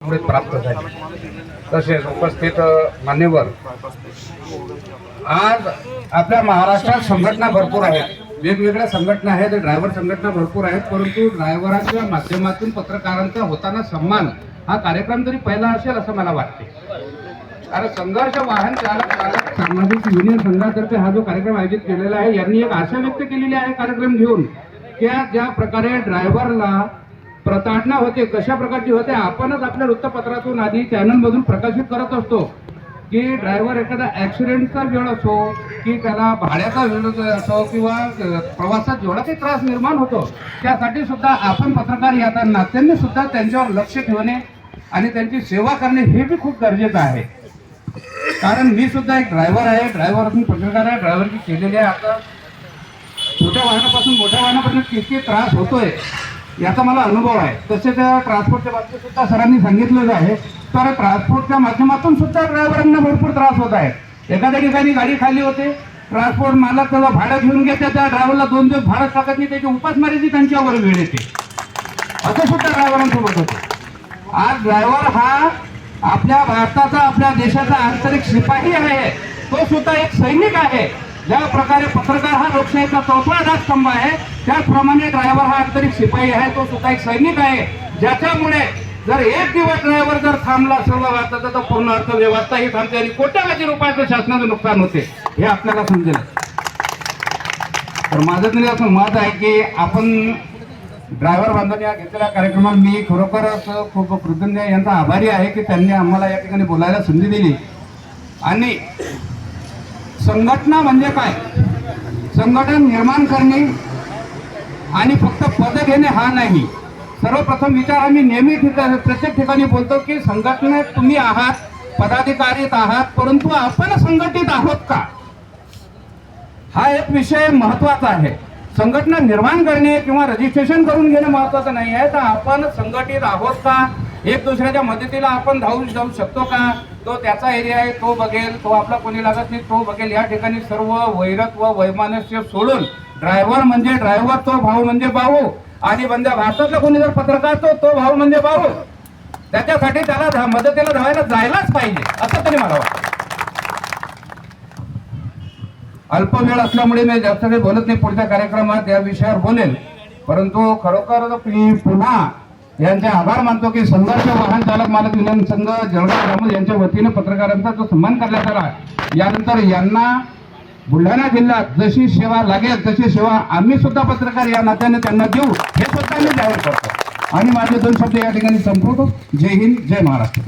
प्राप्त झाली। तसेच उपस्थित मान्यवर, आज आपल्या महाराष्ट्रात संघटना भरपूर आहेत, वेगवेगळ्या संघटना आहेत, ड्रायव्हर संघटना भरपूर आहेत, परंतु ड्रायव्हरांच्या माध्यमातून पत्रकारांचा होताना सन्मान हा कार्यक्रम तरी पहिला असेल असं मला वाटते। कारण संघर्ष वाहन चालक सामाजिक युनियन संघातर्फे हा जो कार्यक्रम आयोजित केलेला आहे, यांनी एक आशा व्यक्त केलेली आहे कार्यक्रम घेऊन, की ज्या प्रकारे ड्रायव्हरला प्रताडणा होते, कशा प्रकारची होते, आपणच आपल्या वृत्तपत्रातून आधी चॅनलमधून प्रकाशित करत असतो की ड्रायव्हर एखादा ऍक्सिडेंटचा वेळ असो की त्याला भाड्याचा वेळ असो किंवा प्रवासात जेवढा काही त्रास निर्माण होतो, त्यासाठी सुद्धा आपण पत्रकार या नात्याने सुद्धा त्यांच्यावर लक्ष ठेवणे आणि त्यांची सेवा करणे हे बी खूप गरजेचं आहे। कारण मी सुद्धा एक ड्रायव्हर आहे, ड्रायव्हर पत्रकार आहे, ड्रायव्हरची केलेली आहे। आता छोट्या वाहनापासून मोठ्या वाहनापर्यंत किती त्रास होतोय याचा मला अनुभव आहे। तसेच ट्रान्सपोर्टच्या बाबतीत सुद्धा सरांनी सांगितलेलं आहे, तर ट्रान्सपोर्टच्या माध्यमातून सुद्धा ड्रायव्हरांना भरपूर त्रास होत आहे। एखाद्या ठिकाणी गाडी खाली होते, ट्रान्सपोर्ट मालक त्याला भाडं घेऊन घेते, त्या ड्रायव्हरला 2 दिवस भाडं टाकत नाही, त्याची उपासमारीची त्यांच्यावर वेळ येते, असं सुद्धा ड्रायव्हरांसोबत होते। आज ड्रायव्हर हा आपल्या भारताचा, आपल्या देशाचा आंतरिक शिपाई आहे, तो सुद्धा एक सैनिक आहे। ज्या प्रकारे पत्रकार हा लोकशाहीचा 4था आधारस्तंभ आहे, त्याचप्रमाणे ड्रायव्हर हा आंतरिक शिपाई आहे, तो सुद्धा एक सैनिक आहे। ज्याच्यामुळे जर एक दिवस ड्रायव्हर जर थांबला सर्व भारताचा, तर पूर्ण अर्थव्यवस्था ही थांबते आणि कोट्यावधी रुपयाचं शासनाचं नुकसान होते, हे आपल्याला समजेल। तर माझं तरी असं मत आहे की आपण ड्रायव्हर बांधवांनी या घेतलेल्या कार्यक्रमात मी खरोखरच खूप कृतज्ञ यांचा आभारी आहे की त्यांनी आम्हाला या ठिकाणी बोलायला संधी दिली। आणि संघटना म्हणजे काय, संघटन निर्माण करणे आणि फक्त पद घेणे हा नाही। सर्वप्रथम विचार आम्ही नेहमी प्रत्येक ठिकाणी बोलतो की संघटनेत तुम्ही आहात, पदाधिकारीत आहात, परंतु आपण संघटित आहोत का, हा एक विषय महत्वाचा आहे। संघटना निर्माण करणे किंवा रजिस्ट्रेशन करून घेणे महत्वाचं नाही आहे, तर आपण संघटित आहोत का, एक दुसऱ्याच्या मदतीला आपण जाऊ शकतो का, तो त्याचा एरिया आहे तो बघेल, तो आपला कोणी लागत नाही तो बघेल। या ठिकाणी सर्व वैरत्व वैमानस्य सोडून ड्रायव्हर म्हणजे ड्रायव्हर, तो भाऊ म्हणजे भाऊ, आणि बंद्या भारतातला कोणी जर पत्रकार तो भाऊ म्हणजे भाऊ, त्याच्यासाठी त्याला मदतीला धावायला जायलाच पाहिजे, असं तरी मला वाटतं। अल्प वेळ असल्यामुळे मी जास्त काही बोलत नाही, पुढच्या कार्यक्रमात या विषयावर बोलेल, परंतु खरोखर मी पुन्हा यांचे आभार मानतो की संघर्ष वाहन चालक मालक युनियन संघ जळगाव ग्रामीण यांच्या वतीने पत्रकारांचा जो सन्मान करण्यात आला, यानंतर यांना बुलढाणा जिल्ह्यात जशी सेवा लागेल तशी सेवा आम्ही सुद्धा पत्रकार या नात्याने त्यांना देऊ, हे सुद्धा मी जाहीर करतो। आणि माझे 2 शब्द या ठिकाणी संपवतो। जय हिंद, जय महाराष्ट्र।